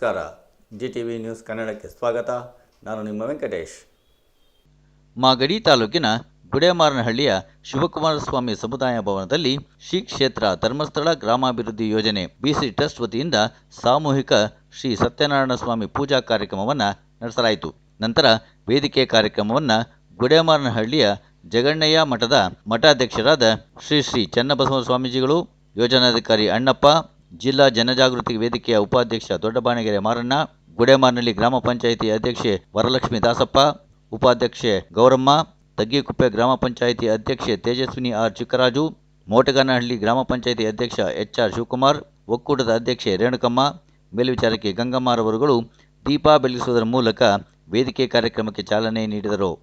ನಮಸ್ಕಾರ. GTV news ಕನ್ನಡಕ್ಕೆ ಸ್ವಾಗತ. ನಾನು ನಿಮ್ಮ ವೆಂಕಟೇಶ್. ಮಾಗಡಿ ತಾಲೂಕಿನ ಗುಡೇಮಾರನಹಳ್ಳಿಯ ಶಿವಕುಮಾರಸ್ವಾಮಿ ಸಮುದಾಯ ಭವನದಲ್ಲಿ ಶ್ರೀ ಕ್ಷೇತ್ರ ಧರ್ಮಸ್ಥಳ ಗ್ರಾಮಾಭಿವೃದ್ಧಿ ಯೋಜನೆ BC ಟ್ರಸ್ಟ್ ವತಿಯಿಂದ ಸಾಮೂಹಿಕ ಶ್ರೀ ಸತ್ಯನಾರಾಯಣ ಸ್ವಾಮಿ ಪೂಜಾ ಕಾರ್ಯಕ್ರಮವನ್ನು ನಡೆಸಲಾಯಿತು. ನಂತರ ವೇದಿಕೆ ಕಾರ್ಯಕ್ರಮವನ್ನು ಗುಡೇಮಾರನಹಳ್ಳಿಯ ಜಗಣ್ಣಯ್ಯ ಮಠದ ಮಠಾಧ್ಯಕ್ಷರಾದ ಶ್ರೀ ಚನ್ನಬಸವ ಸ್ವಾಮೀಜಿಗಳು, ಯೋಜನಾಧಿಕಾರಿ ಅಣ್ಣಪ್ಪ, ಜಿಲ್ಲಾ ಜನಜಾಗೃತಿ ವೇದಿಕೆಯ ಉಪಾಧ್ಯಕ್ಷ ದೊಡ್ಡಬಾಣಗೆರೆ ಮಾರಣ್ಣ, ಗುಡೇಮಾರನಹಳ್ಳಿ ಗ್ರಾಮ ಪಂಚಾಯಿತಿ ಅಧ್ಯಕ್ಷೆ ವರಲಕ್ಷ್ಮಿ ದಾಸಪ್ಪ, ಉಪಾಧ್ಯಕ್ಷೆ ಗೌರಮ್ಮ, ತಗ್ಗಿಕುಪ್ಪೆ ಗ್ರಾಮ ಪಂಚಾಯಿತಿ ಅಧ್ಯಕ್ಷೆ ತೇಜಸ್ವಿನಿ ಆರ್ ಚಿಕ್ಕರಾಜು, ಮೋಟಗಾನಹಳ್ಳಿ ಗ್ರಾಮ ಪಂಚಾಯಿತಿ ಅಧ್ಯಕ್ಷ HR ಶಿವಕುಮಾರ್, ಒಕ್ಕೂಟದ ಅಧ್ಯಕ್ಷೆ ರೇಣುಕಮ್ಮ, ಮೇಲ್ವಿಚಾರಕಿ ಗಂಗಮ್ಮರವರುಗಳು ದೀಪ ಬೆಳಗಿಸುವುದರ ಮೂಲಕ ವೇದಿಕೆ ಕಾರ್ಯಕ್ರಮಕ್ಕೆ ಚಾಲನೆ ನೀಡಿದರು.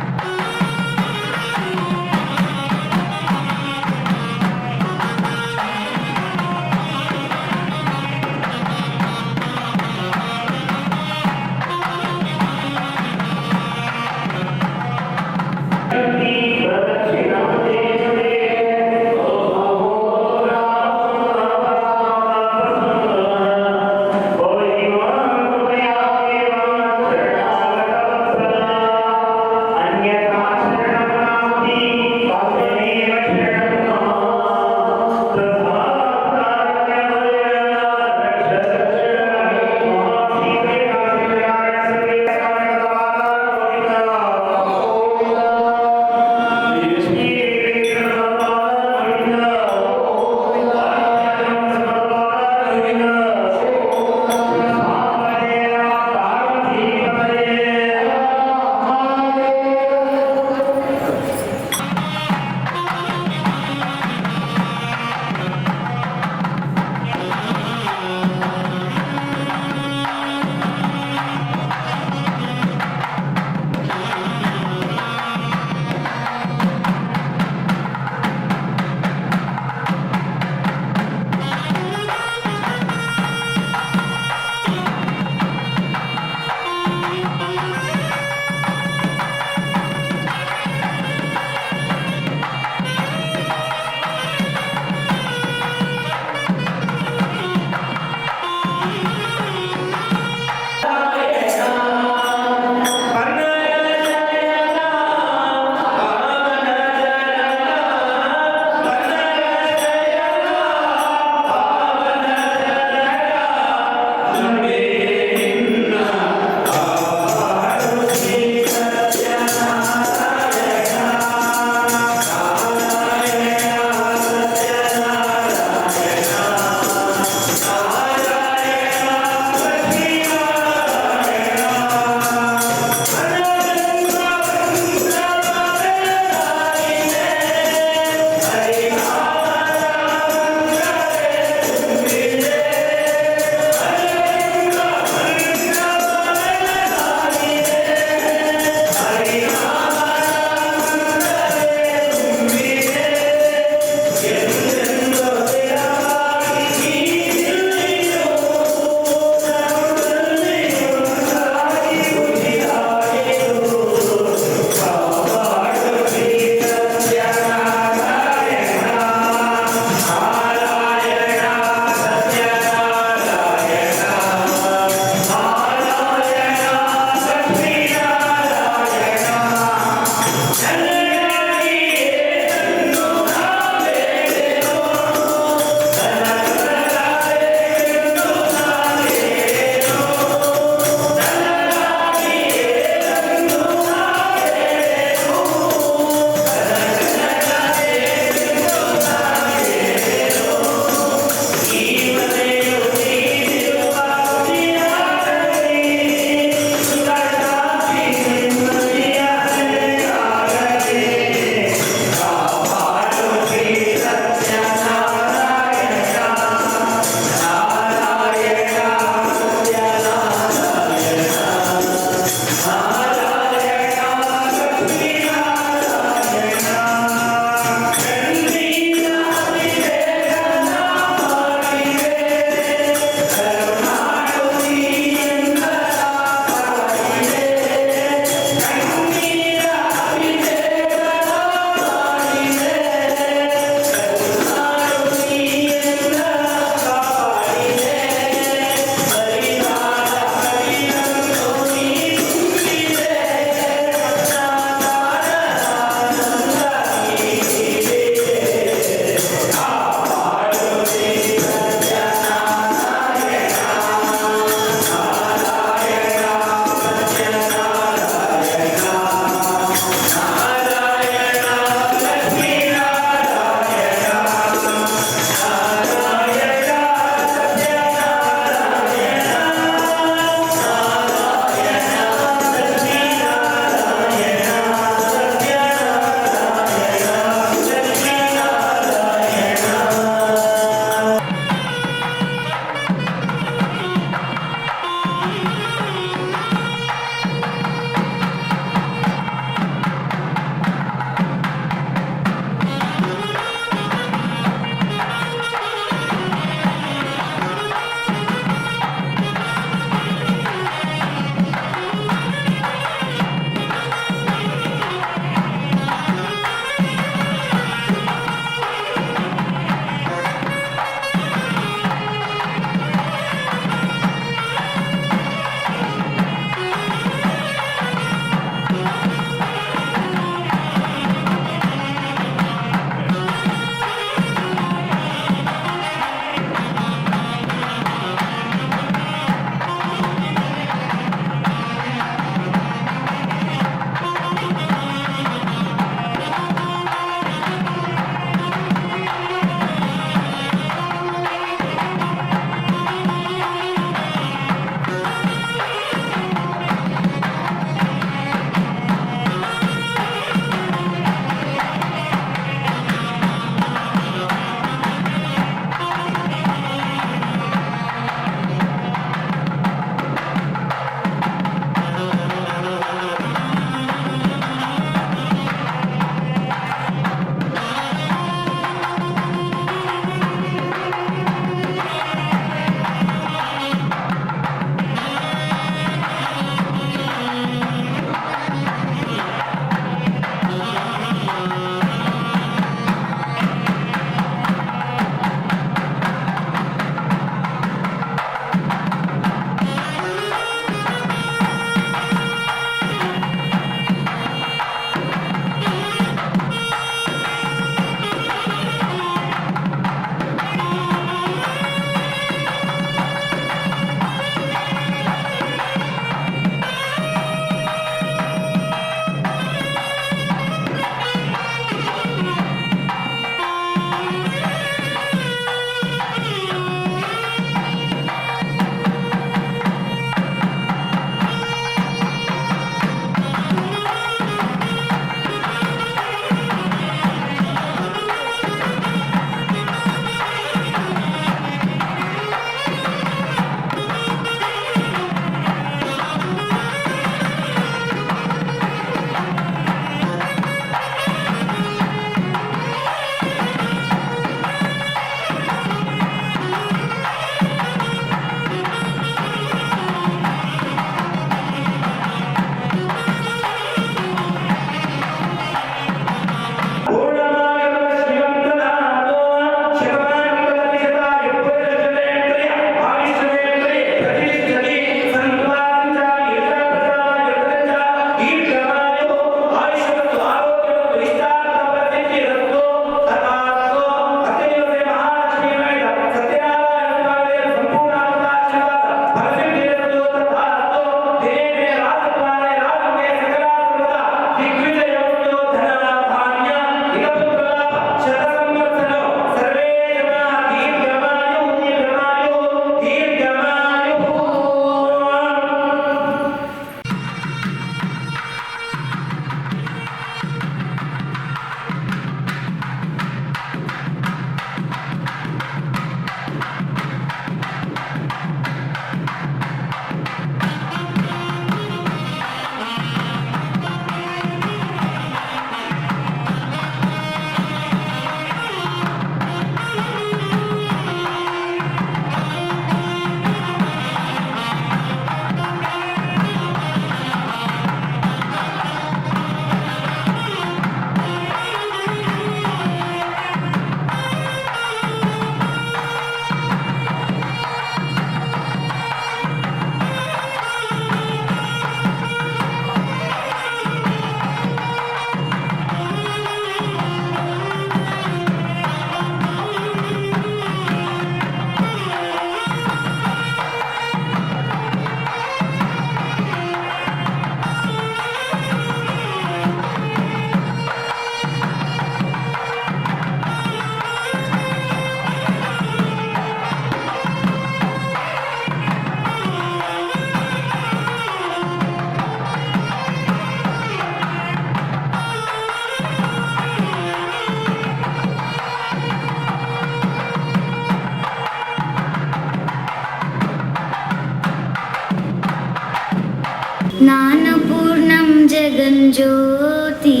ಜ್ಞಾನಪೂರ್ಣಂ ಜಗಜ್ಯೋತಿ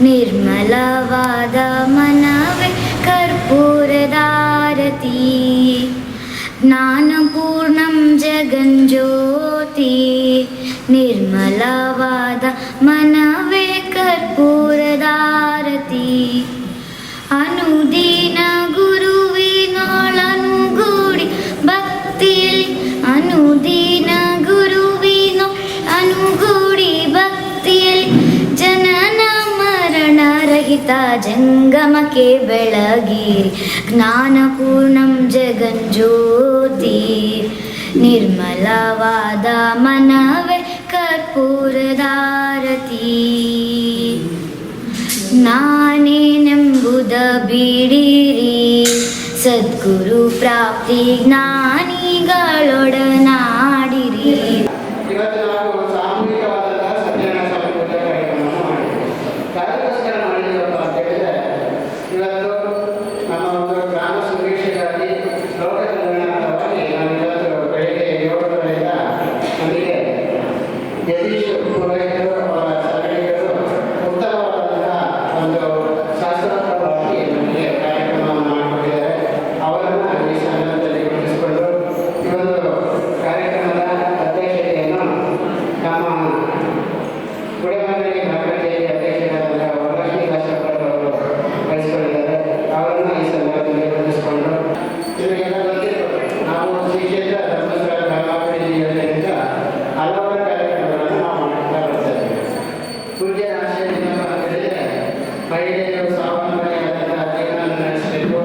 ನಿರ್ಮಲವಾದ ಮನವೇ ಕರ್ಪೂರದಾರತಿ. ಜ್ಞಾನಪೂರ್ಣಂ ಜಗಜ್ಯೋತಿ ನಿರ್ಮಲವಾದ ಮನವೇ ಕರ್ಪೂರದಾರತಿ. ಅನುದಿನ ಗುರುವಿನೊಳನುಗೂಡಿ ಭಕ್ತಿಯಲ್ಲಿ, ಅನುದಿನ ಗುರುವಿನೊ ಅನುಗೂಡಿ ಭಕ್ತಿಯಲ್ಲಿ ಜನನ ಮರಣ ರಹಿತ ಜಂಗಮಕ್ಕೆ ಬೆಳಗಿರಿ. ಜ್ಞಾನಪೂರ್ಣಂ ಜಗಜ್ಯೋತಿ ನಿರ್ಮಲವಾದ ಮನವೇ ಕರ್ಪೂರದಾರತಿ. ನಾನೇನೆಂಬುದ ಬಿಡಿರಿ, ಸದ್ಗುರು ಪ್ರಾಪ್ತಿ ಜ್ಞಾನಿಗಳೊಡನಾಡಿರಿ. ಇವತ್ತು ನಾವು ಸಾಮೂಹಿಕವಾದಂತಹ ಸತ್ಯನಾರಾಯಣ ಸ್ವಾಮಿ ಪೂಜಾ ಕಾರ್ಯಕ್ರಮವನ್ನು ಮಾಡಿದ್ದೇವೆ. ಕಾರ್ಯಕ್ಕೋಸ್ಕರ ಮಾಡಿದ್ದೀವಪ್ಪ ಅಂತ ಹೇಳಿದರೆ, ಇವತ್ತು ನಮ್ಮ ಒಂದು ಗ್ರಾಮ ಸುರಕ್ಷೆಗಾಗಿ ಲೋಕ ಕಲ್ಯಾಣಾರ್ಥವಾಗಿ ನಾವು ಇವತ್ತು ಬೆಳಗ್ಗೆ 7 ನಮಗೆ ಯತೀಶ್ ಪುರೋಹಿತರು ಅವರ ಸಂಘಟನೆಗಳು ಉತ್ತಮವಾದಂತಹ ಒಂದು ಶಾಸ್ತ್ರೋಕ್ತವಾಗಿ ನಮಗೆ ಕಾರ್ಯಕ್ರಮವನ್ನು ಮಾಡಿಕೊಂಡಿದ್ದಾರೆ. ಅವರನ್ನು ಈ ಸಂದರ್ಭದಲ್ಲಿ ಗುರುತಿಸಿಕೊಂಡು ಈ ಒಂದು ಕಾರ್ಯಕ್ರಮದ ಅಧ್ಯಕ್ಷತೆಯನ್ನು ನಮ್ಮ ಗುಡೆಮಂಗಡಿ ಗ್ರಾಮಪಂಚಾಯತಿ ಅಧ್ಯಕ್ಷರಾದಂತಹ ವರಲಕ್ಷ್ಮೀ ದಾಸಪ್ಪರು ಅವರು ವಹಿಸಿಕೊಂಡಿದ್ದಾರೆ. ಅವರನ್ನು ಈ ಸಂದರ್ಭದಲ್ಲಿ ಗುರುತಿಸಿಕೊಂಡು, ನಿಮಗೆಲ್ಲ ಗೊತ್ತಿರಬಹುದು, ನಾವು ಶ್ರೀ ಕ್ಷೇತ್ರ ಧರ್ಮಸ್ಥಳ ಗ್ರಾಮಾಭಿವೃದ್ಧಿ ಯೋಜನೆಯಿಂದ ಹಲವಾರು ಕಾರ್ಯಕ್ರಮಗಳನ್ನು ನಾವು ಮಾಡ್ತಾ ಬರ್ತಾ ಇದ್ದೇವೆ. ಪೂಜ್ಯ ಆಶಯ ಏನಪ್ಪ ಅಂತ ಹೇಳಿದರೆ, ಮಹಿಳೆಯರು ಸ್ವಾವಲಂಬನೆಯಾದಂತಹ ಜೀವನ ನಡೆಸಬೇಕು.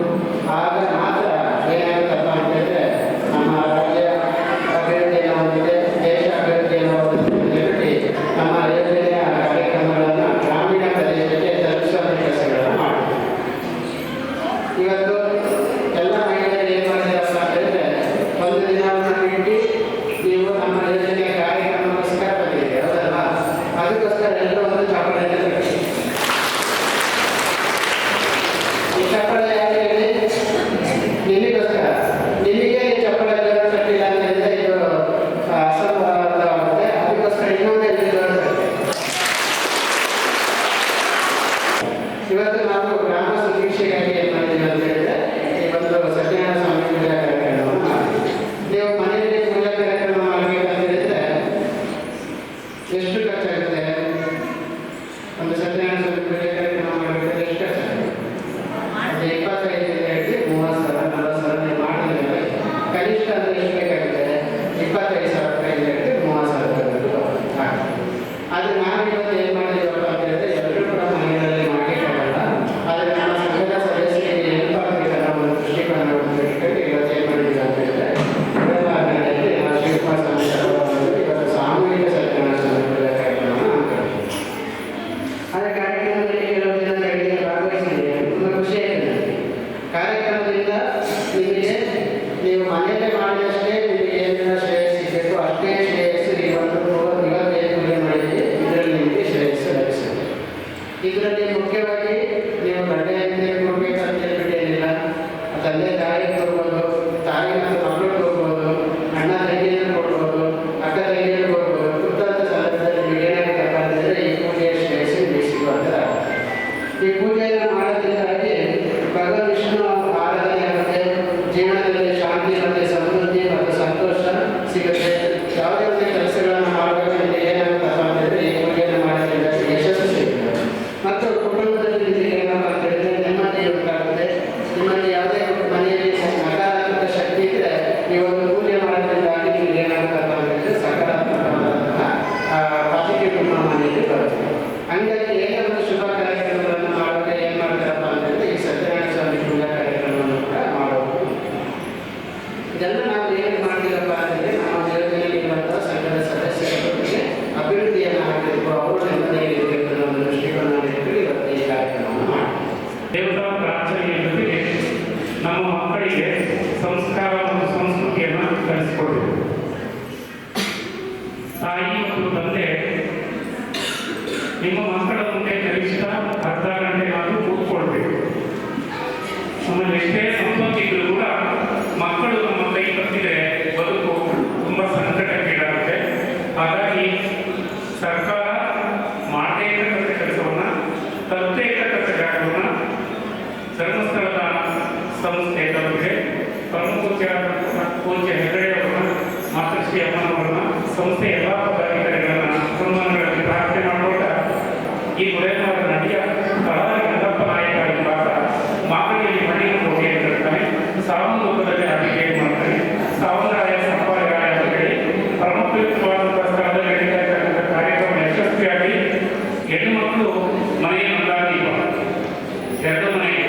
ಆಗ ಮಾತ್ರ ಏನಾಗುತ್ತಪ್ಪ ಅಂತ ಹೇಳಿದರೆ ನಮ್ಮ ರಾಜ್ಯ ಅಭಿವೃದ್ಧಿಯನ್ನು ಹೊಂದಿದೆ, ದೇಶ ಅಭಿವೃದ್ಧಿಯನ್ನು ಹೊಂದಿದೆ ಅಂತ ಹೇಳಿ ನಮ್ಮ ಯೋಜನೆಯ ಕಾರ್ಯಕ್ರಮಗಳನ್ನು ಗ್ರಾಮೀಣ ಪ್ರದೇಶಕ್ಕೆ ತಲುಪಿಸುವ ಕೆಲಸಗಳನ್ನು ಮಾಡಿದೆ. ಇವತ್ತು ಎಲ್ಲ ಮಹಿಳೆಯರು ಏನು ಮಾಡಿದಾರಪ್ಪ ಅಂತ ಹೇಳಿದರೆ, ಒಂದು ದಿನವನ್ನು ಬಿಟ್ಟು ನೀವು ನಮ್ಮ ಯೋಜನೆಯ ಕಾರ್ಯಕ್ರಮಕ್ಕೋಸ್ಕರ ಬಂದಿದ್ದೀರಿ, ಹೌದಲ್ಲ? ಅದಕ್ಕೋಸ್ಕರ ಎಲ್ಲ ಒಂದು ಚಪ್ಪಾಳೆಯನ್ನು ತಗೊಳ್ಳಿ. ಈ ಚಪ್ಪಾಳೆ ಯಾಕೆ ಹೇಳಿ? ನಿಮಗೋಸ್ಕರ. ನಿಮಗೆ ಈ ಚಪ್ಪಾಳೆ ಜೋರು ತಟ್ಟಿಲ್ಲ ಅಂತ ಹೇಳಿದ್ರೆ ಇದು ಅಸಂಬದ್ಧವಾಗುತ್ತೆ. ಅದಕ್ಕೋಸ್ಕರ ಇನ್ನೊಂದು ಜೋರು ತಟ್ಟೆ. ಇವತ್ತು ನಾವು ಗ್ರಾಮ ಸುರಕ್ಷೆಗಾಗಿ ಏನು ಮಾಡಿದ್ದೀವಿ ಅಂತ ಹೇಳಿದ್ರೆ, ಈ ಒಂದು ಸತ್ಯನಾರಾಯಣ ಸ್ವಾಮಿ ಪೂಜಾ ಕಾರ್ಯಕ್ರಮವನ್ನು ಮಾಡಿದ್ದೀವಿ. ನೀವು ಮನೆಯಲ್ಲಿ ಪೂಜಾ ಕಾರ್ಯಕ್ರಮ ಮಾಡಬೇಕಂತ ಹೇಳಿದ್ರೆ ಎಷ್ಟು ಖರ್ಚಾಗುತ್ತೆ? ಒಂದು ಸತ್ಯನಾರಾಯಣ ಸ್ವಾಮಿ ಪೂಜಾ ಕಾರ್ಯಕ್ರಮ ಮಾಡಬೇಕಾದ್ರೆ ಎಷ್ಟು ಖರ್ಚಾಗುತ್ತೆ? ಅದು 25 30,000 40,000 ನೀವು ಮಾಡಿದ್ರೆ ಕನಿಷ್ಠ ಅಂದರೆ ಎಷ್ಟು ಬೇಕಾಗುತ್ತೆ? 25,000 ರೂಪಾಯಿ 30,000 ರೂಪಾಯಿ. ಅದು ನಾವು ಇವತ್ತು ಏನು ಮಾಡಿದ್ದೀವಪ್ಪ ಅಂತ ಹೇಳಿದ್ರೆ, ಎಲ್ಲರೂ ಕೂಡ ಮನೆಗಳಲ್ಲಿ ಮಾಡಲಿಕ್ಕಾಗಲ್ಲ. ಆದರೆ ನಮ್ಮ ಸಂಘದ ಸದಸ್ಯರಿಗೆ ಹೆಲ್ಪ್ ಆಗಬೇಕನ್ನೋ ಒಂದು ದೃಷ್ಟಿಕೋನವನ್ನು ಇಟ್ಕೊಂಡು ಇವತ್ತು ಏನು ಮಾಡಿದ್ದೀವಿ ಅಂತ ಹೇಳಿದ್ರೆ, ಗುಡೆಮಾರನಹಳ್ಳಿಯಲ್ಲಿ ನಾವು ಶಿವಕುಮಾರ ಸ್ವಾಮಿ ಸಭಾಭವನದಲ್ಲಿ ಇವತ್ತು ಸಾಮೂಹಿಕ ಸತ್ಯನಾರಾಯಣ ಸ್ವಾಮಿ ಪೂಜಾ ಕಾರ್ಯಕ್ರಮವನ್ನು ಹಮ್ಮಿಕೊಂಡಿದ್ದೀವಿ. ಆ ಕಾರ್ಯಕ್ರಮದಲ್ಲಿ ಕೆಲವು ಜನ ಬೆಳಗ್ಗೆ ಭಾಗವಹಿಸಿದ್ದೀವಿ. ತುಂಬ ಖುಷಿಯಾಗಿದೆ. ಕಾರ್ಯಕ್ರಮದಿಂದ ನಿಮಗೆ ನೀವು ಮನೆಯಲ್ಲೇ ಮಾಡಿದಷ್ಟೇ ನಿಮಗೆ ಏನೆಲ್ಲ ಶ್ರೇಯಸ್ ಸಿಗಬೇಕು ಅಷ್ಟೇ ಶ್ರೇಯಸ್ಸು ಇವತ್ತೇನು ಪೂಜೆ ಮಾಡಿದ್ದೀವಿ ಇದರಲ್ಲಿ ನಿಮಗೆ ಶ್ರೇಯಸ್ಸು ಲಭಿಸುತ್ತೆ. ಇದರಲ್ಲಿ ಮುಖ್ಯವಾಗಿ ನೀವು ಗಂಡ ಹೆಂಡತಿಗೆ ಕೊಡಬೇಕಂತ ಹೇಳ್ಬಿಟ್ಟು ಏನಿಲ್ಲ. ತಂದೆ ತಾಯಿಗೆ ಕೊಡ್ಬೋದು, ತಾಯಿ ಮತ್ತು ಮಕ್ಕಳು ಕೊಡ್ಬೋದು, ಅಣ್ಣ ತಂಗಿಯನ್ನು ಕೊಡ್ಬೋದು, ಅಕ್ಕ ತಂಗಿಯನ್ನು ಕೊಡ್ಬೋದು. ಕುರಿತಂಥ ಸಂದರ್ಭದಲ್ಲಿ ನಿಮಗೆ ಏನಾಗುತ್ತಪ್ಪ ಅಂತಂದರೆ ಈ ಪೂಜೆಯ ಶ್ರೇಯಸ್ಸು ನಿಮಗೆ ಸಿಗುವಂಥದ್ದು. ಈ ಪೂಜೆಯನ್ನು ಮಾಡೋದ್ರಿಂದಾಗಿ ಭಗವಾನ್ ವಿಷ್ಣು ಆರಾಧನೆ ಆಗುತ್ತೆ. ಜೀವನದಲ್ಲಿ ಶಾಂತಿ ಮತ್ತು ಸಮೃದ್ಧಿ ಮತ್ತು ಸಂತೋಷ ಸಿಗುತ್ತೆ. ಯಾವುದೇ ಒಂದು ಕೆಲಸಗಳನ್ನು ಮಾಡಬೇಕಂದ್ರೆ ಏನಾಗುತ್ತಪ್ಪ ಅಂತಂದರೆ ಈ ಪೂಜೆಯನ್ನು ಮಾಡೋದ್ರಿಂದ ಯಶಸ್ಸು ಸಿಗುತ್ತೆ. ಮತ್ತು ಕುಟುಂಬದಲ್ಲಿ ನಿಮಗೆ ಏನಪ್ಪ ಅಂತ ಹೇಳಿದ್ರೆ ನೆಮ್ಮದಿ ಉಂಟಾಗುತ್ತೆ. ನಿಮ್ಮಲ್ಲಿ ಯಾವುದೇ ಒಂದು ಮನೆಯಲ್ಲಿ ನಕಾರಾತ್ಮಕ ಶಕ್ತಿ ಇದ್ದರೆ ಈ ಒಂದು ಪೂಜೆ ಮಾಡೋದ್ರಿಂದಾಗಿ ನಿಮಗೆ ಏನಾಗುತ್ತಪ್ಪ ಅಂತ ಹೇಳಿದ್ರೆ ಸಕಾರಾತ್ಮಕವಾದಂತಹ ಪಾಸಿಟಿವ್ ನಿಮ್ಮ ಮನೆಯಲ್ಲಿ ಬರುತ್ತೆ. ಹಂಗಾಗಿ ಏನೇ ಒಂದು ಶುಭ ಕಾರ್ಯಕ್ರಮಗಳನ್ನು ಮಾಡುವಾಗ ಏನು ಮಾಡ್ತಾರಪ್ಪ ಅಂತ ಹೇಳಿದ್ರೆ ಈ ಸತ್ಯನಾರಾಯಣ ಸ್ವಾಮಿ ಪೂಜಾ ಕಾರ್ಯಕ್ರಮವನ್ನು ಕೂಡ ಮಾಡೋದು. ಇದೆಲ್ಲ ನಾವು ಏನು ಮಾಡ್ತೀರಪ್ಪ ಅಂತಂದರೆ ನಮ್ಮ ಯೋಜನೆಯಲ್ಲಿ ಇರುವಂತಹ ಸಂಘದ ಸದಸ್ಯರಿಗೆ ಅಭಿವೃದ್ಧಿಯನ್ನು ಆಗಬೇಕು, ಅವರು ನೆಮ್ಮದಿಯಾಗಿರಬೇಕು ಅನ್ನೋ ಒಂದು ದೃಷ್ಟಿಕೋನವನ್ನು ಇಟ್ಟು ಇವತ್ತು ಈ ಕಾರ್ಯಕ್ರಮವನ್ನು ಮಾಡ್ತೀವಿ. ದೇವತಾ ಪ್ರಾರ್ಥನೆಯ ಜೊತೆಗೆ ನಮ್ಮ ಮಕ್ಕಳಿಗೆ ಸಂಸ್ಕಾರ ಮತ್ತು ಸಂಸ್ಕೃತಿಯನ್ನು ಕಲಿಸಿಕೊಡಬೇಕು. ತಾಯಿ ಮತ್ತು ತಂದೆ ನಿಮ್ಮ ಮಕ್ಕಳ ಮುಂದೆ ಕನಿಷ್ಠ ಅರ್ಧ ಗಂಟೆನಾದರೂ ಕೂತ್ಕೊಳ್ಬೇಕು. ನಮ್ಮಲ್ಲಿ ಎಷ್ಟೇ ಸಂಪತ್ತಿದ್ರು ಕೂಡ ಮಕ್ಕಳು ನಮ್ಮ ಕೈ ತಪ್ಪಿದರೆ ಬದುಕು ತುಂಬ ಸಂಕಟಕ್ಕೀಡಾಗುತ್ತೆ. ಹಾಗಾಗಿ ಸಂಸ್ಥೆ ತಲುಪಿದೆ. ಪರಮಪೂಜ್ಯರಾದಂತಹ ಪೂಜ್ಯ ಹೆಗಡೆಯವರನ್ನ, ಮಾತೃಶ್ರೀ ಅಮ್ಮನವರನ್ನ, ಸಂಸ್ಥೆಯ ಎಲ್ಲ ಪದಾಧಿಕಾರಿಗಳನ್ನ ಸನ್ಮಾನಗಳಲ್ಲಿ ಪ್ರಾರ್ಥನೆ ಮಾಡೋಟ ಈ ಗುಡೇಮಾರನ ಹಳ್ಳಿಯ ಕಲಾರಿ ರಂಗಪ್ಪ ನಾಯಕ ಎಂಬಾತ ಮಾಗಡಿಯಲ್ಲಿ ಮಣ್ಣಿನ ಕೋಟೆ ಅಂತಿರ್ತಾನೆ. ಸಾವನ್ನೂಪದಲ್ಲಿ ಅಭಿಷೇಕ ಮಾಡ್ತಾನೆ. ಸಾವರಾಯ ಸಂಪಾದರಾಯ ಹೇಳಿ ಪರಮೋಪಯುಕ್ತವಾದಂತಹ ಸ್ಥಳದಲ್ಲಿ ನಡೀತಾ ಇರ್ತಕ್ಕಂಥ ಕಾರ್ಯಕ್ರಮ ಯಶಸ್ವಿಯಾಗಿ ಹೆಣ್ಣು ಮಕ್ಕಳು ಮನೆಯ ಮಂದಾದೀಪ, ಎರಡು ಮನೆಗೆ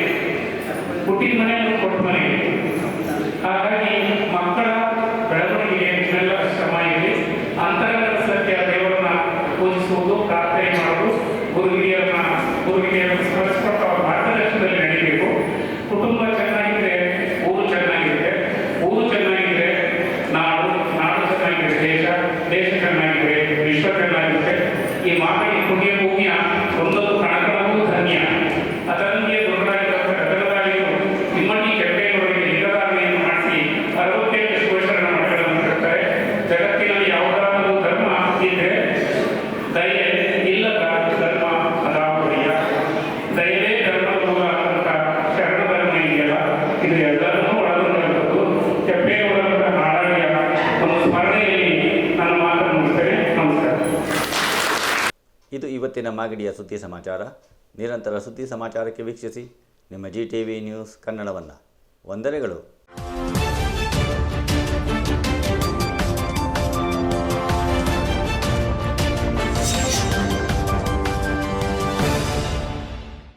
ಹುಟ್ಟಿದ ಮನೆ ಮತ್ತು ಕೊಟ್ಟ ಮನೆಗೆ. ಹಾಗಾಗಿ ಮಕ್ಕಳ ಬೆಳವಣಿಗೆಗೆ ಇದೆಲ್ಲ ಶ್ರಮ ಇದೆ. ಅಂತರಂಗದ ಸತ್ಯ ದೇವರನ್ನ ಪೂಜಿಸುವುದು, ಪ್ರಾರ್ಥನೆ ಮಾಡುವುದು, ಗುರು ಹಿರಿಯರನ್ನ ಸ್ಮರಿಸಿಕೊಟ್ಟ ಅವರ ಮಾರ್ಗದರ್ಶನದಲ್ಲಿ ನಡೀಬೇಕು. ಕುಟುಂಬ ಚೆನ್ನಾಗಿದ್ರೆ ಊರು ಚೆನ್ನಾಗಿದೆ, ಊರು ಚೆನ್ನಾಗಿದ್ರೆ ನಾಡು ಚೆನ್ನಾಗಿದೆ, ದೇಶ ಚೆನ್ನಾಗಿದೆ, ವಿಶ್ವ ಚೆನ್ನಾಗಿದೆ. ಈ ಮಾಗಡಿ ಪುಣ್ಯ ಭೂಮಿಯ ಒಂದೊಂದು ಕಣಕಣವೂ ಧನ್ಯ. ಅದರಲ್ಲಿ ದೊಡ್ಡದಾಗಿರು ನಿಮ್ಮಲ್ಲಿ ಕೆಂಪೇಗೌಡರಿಗೆ ಲಿಂಗಧಾರಣೆಯನ್ನು ಮಾಡಿಸಿ 68 ಶಿವಶರಣ ಮಠಗಳನ್ನು ಕಟ್ತಾರೆ. ಜಗತ್ತಿನಲ್ಲಿ ಯಾವುದಾದರೂ ಧರ್ಮ ಇದ್ರೆ ದಯೆ ಇಲ್ಲದ ಧರ್ಮ ಅದಾವಯ್ಯ. ದಯವೇ ಧರ್ಮದ ಮೂಲ ಅಂತ ಶರಣ ಧರ್ಮ ಇದೆಯಲ್ಲ, ಇದು ಎಲ್ಲರನ್ನೂ ಒಳಗೊಂಡಿರುವುದು. ಕೆಂಪೇಗೌಡರ ನಾಡಾಳಿಯ ಒಂದು ಸ್ಮರಣೆಯಲ್ಲಿ ನನ್ನ ಮಾತನ್ನು ಮುಗಿಸ್ತೇನೆ. ನಮಸ್ಕಾರ. ಇದು ಇವತ್ತಿನ ಮಾಗಡಿಯ ಸುದ್ದಿ ಸಮಾಚಾರ. ನಿರಂತರ ಸುದ್ದಿ ಸಮಾಚಾರಕ್ಕೆ ವೀಕ್ಷಿಸಿ ನಿಮ್ಮ GTV ನ್ಯೂಸ್ ಕನ್ನಡವನ್ನು. ವಂದನೆಗಳು.